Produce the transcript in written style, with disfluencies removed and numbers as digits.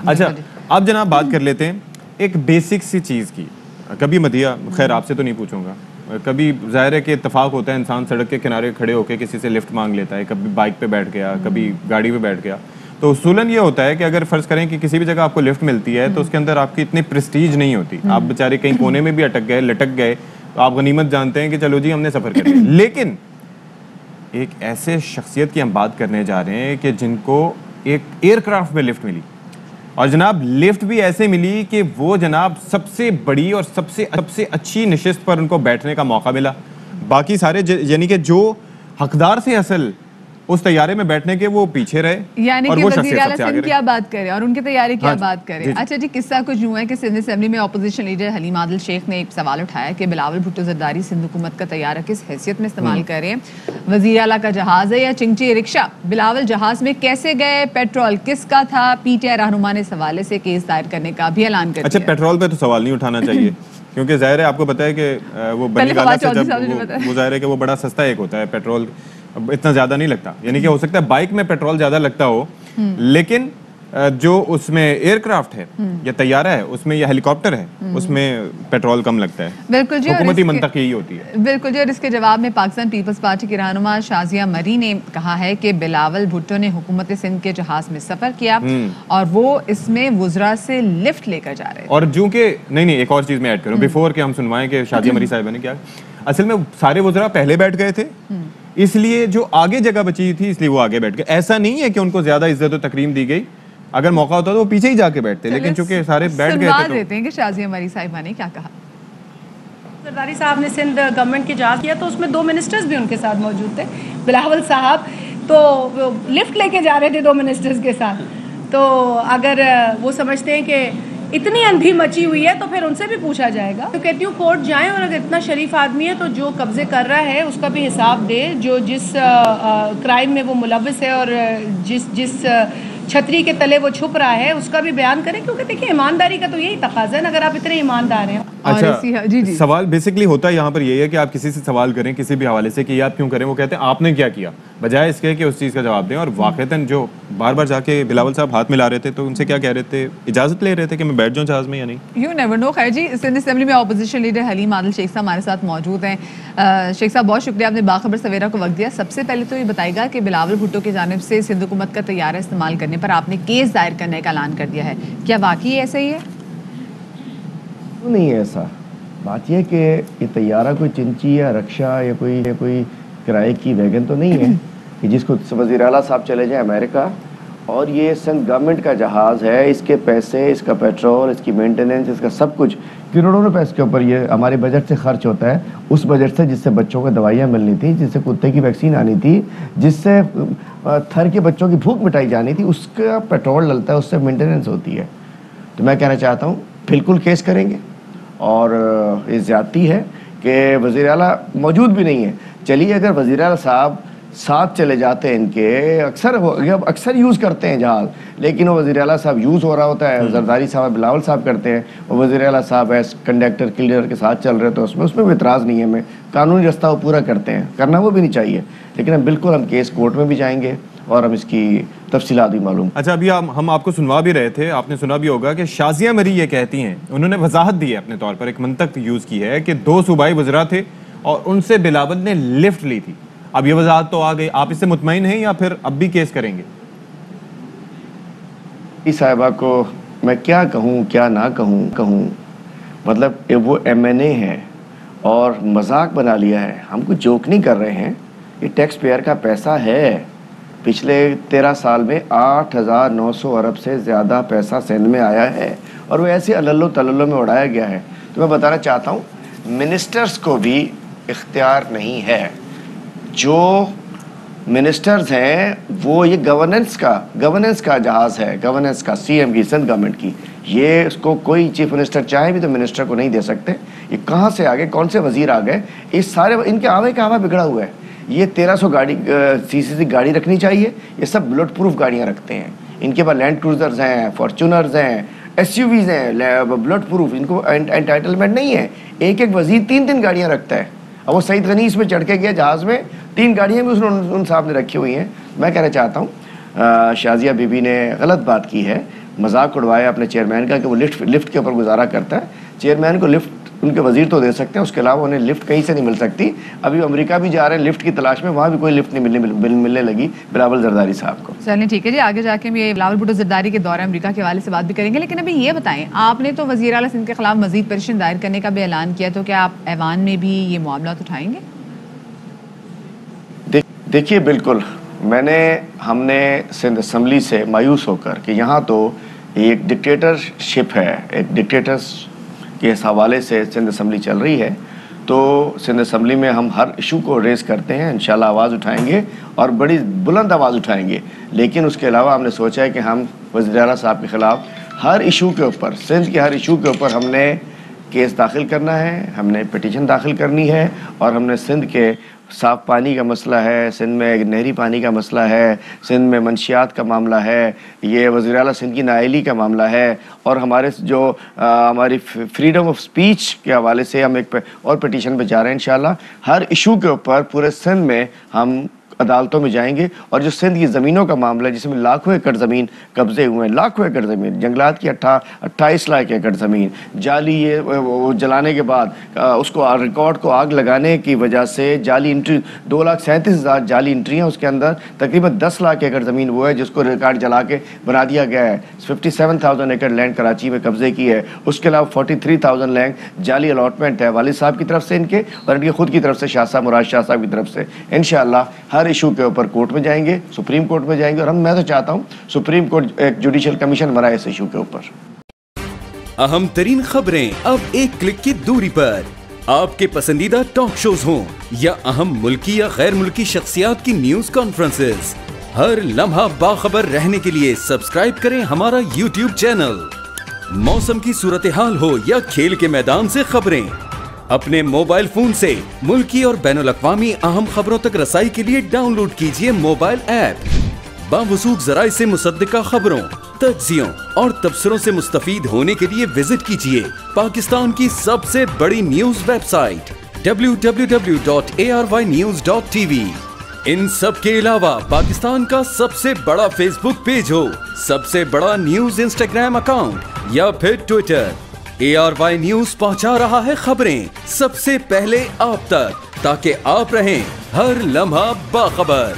اچھا اب جناب بات کر لیتے ہیں ایک بیسک سی چیز کی. کبھی مدیہ خیر آپ سے تو نہیں پوچھوں گا, کبھی ظاہر ہے کہ اتفاق ہوتا ہے انسان سڑک کے کنارے کھڑے ہو کے کسی سے لفٹ مانگ لیتا ہے, کبھی بائک پہ بیٹھ گیا, کبھی گاڑی پہ بیٹھ گیا. تو اصولاً یہ ہوتا ہے کہ اگر فرض کریں کہ کسی بھی جگہ آپ کو لفٹ ملتی ہے تو اس کے اندر آپ کی اتنی پریسٹیج نہیں ہوتی, آپ بیچارے کہیں کونے میں بھی اٹک گئے, لٹک گئے, تو آپ غنیمت جانتے ہیں کہ چلو جی ہم نے سفر کر لیا. لیکن ایک ایسے شخصیت کی ہم بات کرنے جا رہے ہیں کہ جن کو ایک ایئر کرافٹ میں لفٹ ملی, اور جناب لفٹ بھی ایسے ملی کہ وہ جناب سب سے بڑی اور سب سے اچھی نشست پر ان کو بیٹھنے کا موقع ملا. باقی سارے یعنی کہ جو حقدار سے اصل اس طیارے میں بیٹھنے کے وہ پیچھے رہے, یعنی کہ وزیر اعلیٰ سندھ کیا بات کریں اور ان کی تیاری کیا بات کریں. اچھا جی, قصہ کچھ یوں ہے کہ سندھ اسمبلی میں اپوزیشن لیڈر حلیم عادل شیخ نے ایک سوال اٹھایا کہ بلاول بھٹو زرداری سندھ حکومت کا طیارہ کس حیثیت میں استعمال کر رہے ہیں, وزیر اعلیٰ کا جہاز ہے یا چنگچی رکشا, بلاول جہاز میں کیسے گئے, پیٹرول کس کا تھا. پی ٹی آئی رہنما نے اس حوالے سے کیس دائر کرنے کا بھی اعلان کر دیا. اچھا پیٹرول پہ تو سوال نہیں اٹھانا چاہیے کیونکہ ظاہر ہے آپ کو پتہ ہے کہ وہ بنی گالا سے جب وہ ظاہر ہے کہ وہ بڑا سستا ایک ہوتا ہے, پیٹرول اتنا زیادہ نہیں لگتا, یعنی کہ ہو سکتا ہے بائک میں پیٹرول زیادہ لگتا ہو, لیکن جو اس میں ایئر کرافٹ ہے یا طیارہ ہے اس میں یا ہیلی کاپٹر ہے اس میں پیٹرول کم لگتا ہے. بالکل جی, حکومتی منطق یہی ہوتی ہے. بالکل جی, اور اس کے جواب میں پاکستان پیپلز پارٹی کی رہنما شازیہ مری نے کہا ہے کہ بلاول بھٹو نے حکومت سندھ کے جہاز میں سفر کیا اور وہ اس میں وزراء سے لفٹ لے کر جا رہے تھے. اور چونکہ نہیں ایک اور چیز میں ایڈ کروں بیفور کہ ہم سنوائیں کہ شازیہ مری صاحبہ نے کیا, اصل میں سارے وزراء پہلے بیٹھ گئے تھے, اس لیے جو آگے جگہ بچی تھی اس لیے وہ آگے بیٹھ گئے. ایسا نہیں ہے کہ ان کو زیادہ عزت و تکریم دی گئی, اگر موقع ہوتا تو وہ پیچھے ہی جا کے بیٹھتے, لیکن چونکہ سارے بیٹھ گئے تھے. دیتے ہیں کہ شازیہ مری صاحبہ نے کیا کہا. زرداری صاحب نے سندھ گورنمنٹ کے جہاز کیا تو اس میں 2 منسٹرز بھی ان کے ساتھ موجود تھے. بلاول صاحب تو لفٹ لے کے جا رہے تھے 2 منسٹرز کے ساتھ. تو اگر وہ سمجھتے ہیں کہ اتنی اندھی مچی ہوئی ہے تو پھر ان سے بھی پوچھا جائے گا. تو کہتی ہوں کورٹ جائیں, اور اگر اتنا شریف آدمی ہے تو جو قبضے کر رہا ہے اس کا بھی حساب دے, جو جس کرائم میں وہ ملوث ہے اور جس چھتری کے تلے وہ چھپ رہا ہے اس کا بھی بیان کریں, کیونکہ دیکھیں ایمانداری کا تو یہی تقاضا ہے اگر آپ اتنے ایماندار ہیں. اچھا سوال بیسکلی ہوتا ہے یہاں پر یہی ہے کہ آپ کسی سے سوال کریں کسی بھی حوالے سے کہ یہ آپ کیوں کریں, وہ کہتے ہیں آپ نے کیا کیا, بجائے اس کے کہ اس چیز کا جواب دیں. اور واقعتاً جو بار بار جا کے بلاول صاحب ہاتھ ملا رہے تھے تو ان سے کیا کہہ رہے تھے, اجازت لے رہے تھے کہ میں بیٹھ جاؤں جہاز میں یا نہیں. You never know. خیر جی, سندھ اسمبلی میں اپوزیشن لیڈر حلیم عادل شیخ صاحب ہمارے ساتھ موجود ہیں. شیخ صاحب بہت شکریہ, آپ نے باخبر سویرا کو وقت دیا. سب سے پہلے تو یہ بتائے گا کہ بلاول بھٹو کی جانب سے سندھ حکومت کا طیارہ استعمال کرنے پر آپ نے کیس دائر کرنے کا اعلان کر دیا ہے, کیا واقعی ایسا ہی ہے؟ نہیں ایسا, بات یہ کہ یہ طیارہ کوئی چنچی یا رکشا یا کوئی کرائے کی ویگن تو نہیں ہے کہ جس کو وزیر اعلیٰ صاحب چلے جائیں امریکہ, اور یہ سندھ گورنمنٹ کا جہاز ہے, اس کے پیسے, اس کا پیٹرول, اس کی مینٹیننس, اس کا سب کچھ کروڑوں روپے اس کے اوپر یہ ہمارے بجٹ سے خرچ ہوتا ہے, اس بجٹ سے جس سے بچوں کو دوائیاں ملنی تھی, جس سے کتے کی ویکسین آنی تھی, جس سے تھر کے بچوں کی بھوک مٹائی جانی تھی, اس کا پیٹرول ڈلتا ہے, اس سے مینٹیننس ہوتی ہے. تو میں کہنا چاہتا ہوں بالکل کیس کریں گے, اور یہ زیادتی ہے کہ وزیر اعلیٰ موجود بھی نہیں ہے. چلیے اگر وزیر اعلیٰ صاحب ساتھ چلے جاتے ہیں ان کے, اکثر یوز کرتے ہیں جہاز, لیکن وہ وزیر اعلیٰ صاحب یوز ہو رہا ہوتا ہے, زرداری صاحب بلاول صاحب کرتے ہیں, وہ وزیر اعلیٰ صاحب ایس کنڈکٹر کلیئر کے ساتھ چل رہے تو اس میں بھی اعتراض نہیں ہے, ہمیں قانونی رستہ وہ پورا کرتے ہیں, کرنا وہ بھی نہیں چاہیے, لیکن ہم کیس کورٹ میں بھی جائیں گے اور ہم اس کی تفصیلات بھی معلوم. اچھا ابھی ہم آپ کو سنوا بھی رہے تھے, آپ نے سنا بھی ہوگا کہ شازیہ مری یہ کہتی ہیں, انہوں نے وضاحت دی ہے اپنے طور پر, ایک منطق یوز کی ہے کہ 2 صوبائی وزراء تھے اور ان سے بلاول نے لفٹ لی تھی. اب یہ وضاحت تو آ گئی, آپ اس سے مطمئن ہیں یا پھر اب بھی کیس کریں گے؟ صاحبہ کو میں کیا کہوں کیا نہ کہوں, مطلب وہ ایم این اے ہے اور مذاق بنا لیا ہے. ہم کو جوک نہیں کر رہے ہیں, یہ ٹیکس پیئر کا پیسہ ہے. پچھلے 13 سال میں 8,900 ارب سے زیادہ پیسہ سندھ میں آیا ہے, اور وہ ایسے عللو تللو میں اڑایا گیا ہے. تو میں بتانا چاہتا ہوں منسٹرز کو بھی اختیار نہیں ہے. جو منسٹرز ہیں وہ یہ گورننس کا جہاز ہے, گورننس کا, سی ایم کی, سندھ گورنمنٹ کی. یہ اس کو کوئی چیف منسٹر چاہے بھی تو منسٹر کو نہیں دے سکتے. یہ کہاں سے آ گئے, کون سے وزیر آ گئے, یہ سارے ان کے آوے کا آوا بگڑا ہوا ہے. یہ 1300 گاڑی CC گاڑی رکھنی چاہیے, یہ سب بلٹ پروف گاڑیاں رکھتے ہیں. ان کے پاس لینڈ کروزرز ہیں, فارچونرز ہیں, SUVs ہیں, بلٹ پروف. ان کو انٹائٹلمنٹ نہیں ہے. ایک وزیر 3 گاڑیاں رکھتا ہے. اب وہ سعید غنی اس میں چڑھ کے گیا جہاز میں, 3 گاڑیاں بھی ان صاحب نے رکھی ہوئی ہیں. میں کہنا چاہتا ہوں شازیہ بی بی نے غلط بات کی ہے. مذاق اڑوایا اپنے چیئرمین کا کہ وہ لفٹ کے اوپر گزارا کرتا ہے. چیئرمین کو لفٹ ان کے وزیر تو دے سکتے ہیں, اس کے علاوہ انہیں لفٹ کہیں سے نہیں مل سکتی. ابھی امریکہ بھی جا رہے ہیں لفٹ کی تلاش میں, وہاں بھی کوئی لفٹ نہیں ملنے لگی بلاول زرداری صاحب کو. چلیں ٹھیک ہے جی, آگے جا کے ہم یہ بلاول بھٹو زرداری کے دورہ امریکہ کے حوالے سے بات بھی کریں گے, لیکن ابھی یہ بتائیں, آپ نے تو وزیر اعلیٰ سندھ کے خلاف مزید پٹیشن دائر کرنے کا بھی اعلان کیا, تو کیا آپ ایوان میں بھی یہ معاملات اٹھائیں گے؟ دیکھیے بالکل, ہم نے سندھ اسمبلی سے مایوس ہو کر کہ یہاں تو ایک ڈکٹیٹرشپ ہے, ایک ڈکٹیٹرز کے اس حوالے سے سندھ اسمبلی چل رہی ہے, تو سندھ اسمبلی میں ہم ہر ایشو کو ریز کرتے ہیں, انشاءاللہ آواز اٹھائیں گے اور بڑی بلند آواز اٹھائیں گے. لیکن اس کے علاوہ ہم نے سوچا ہے کہ ہم وزیر اعلیٰ صاحب کے خلاف ہر ایشو کے اوپر, سندھ کے ہر ایشو کے اوپر ہم نے کیس داخل کرنا ہے, ہم نے پٹیشن داخل کرنی ہے, اور ہم نے سندھ کے صاف پانی کا مسئلہ ہے, سندھ میں نہری پانی کا مسئلہ ہے, سندھ میں منشیات کا معاملہ ہے, یہ وزیر اعلیٰ سندھ کی نااہلی کا معاملہ ہے, اور ہمارے جو ہماری فریڈم آف سپیچ کے حوالے سے ہم ایک اور پٹیشن پہ جا رہے ہیں. انشاءاللہ ہر ایشو کے اوپر پورے سندھ میں ہم عدالتوں میں جائیں گے. اور جو سندھ کی زمینوں کا معاملہ ہے, جس میں لاکھوں ایکڑ زمین قبضے ہوئے ہیں, لاکھوں ایکڑ زمین, جنگلات کی 28 لاکھ ایکڑ زمین جعلی, وہ جلانے کے بعد اس کو ریکارڈ کو آگ لگانے کی وجہ سے جعلی انٹری 2,37,000 جعلی انٹری ہیں, اس کے اندر تقریباً 10 لاکھ ایکڑ زمین وہ ہے جس کو ریکارڈ جلا کے بنا دیا گیا ہے. 57,000 ایکڑ لینڈ کراچی میں قبضے کی ہے. اس کے علاوہ 43,000 لینڈ جعلی الاٹمنٹ ہے والد صاحب کی طرف سے ان کے, اور ان کے خود کی طرف سے شاہ صاحب مراد شاہ صاحب کی طرف سے. انشاءاللہ ہر ایشو کے اوپر کورٹ میں جائیں گے, سپریم کورٹ میں جائیں گے, اور میں تو چاہتا ہوں سپریم کورٹ ایک جوڈیشل کمیشن بنائے اس ایشو کے اوپر. اہم ترین خبریں اب ایک کلک کی دوری پر, آپ کے پسندیدہ ٹاک شوز ہوں یا اہم ملکی یا غیر ملکی شخصیات کی نیوز کانفرنسز, ہر لمحہ باخبر رہنے کے لیے سبسکرائب کریں ہمارا یوٹیوب چینل. موسم کی صورتحال ہو یا کھیل کے میدان سے خبریں, اپنے موبائل فون سے ملکی اور بین الاقوامی اہم خبروں تک رسائی کے لیے ڈاؤن لوڈ کیجیے موبائل ایپ. باوثوق ذرائع سے مصدقہ خبروں, تجزیوں اور تبصروں سے مستفید ہونے کے لیے وزٹ کیجیے پاکستان کی سب سے بڑی نیوز ویب سائٹ www.arYnews.tv. ان سب کے علاوہ پاکستان کا سب سے بڑا فیس بک پیج ہو, سب سے بڑا نیوز انسٹاگرام اکاؤنٹ یا پھر ٹویٹر, ARY نیوز پہنچا رہا ہے خبریں سب سے پہلے آپ تک, تاکہ آپ رہیں ہر لمحہ باخبر.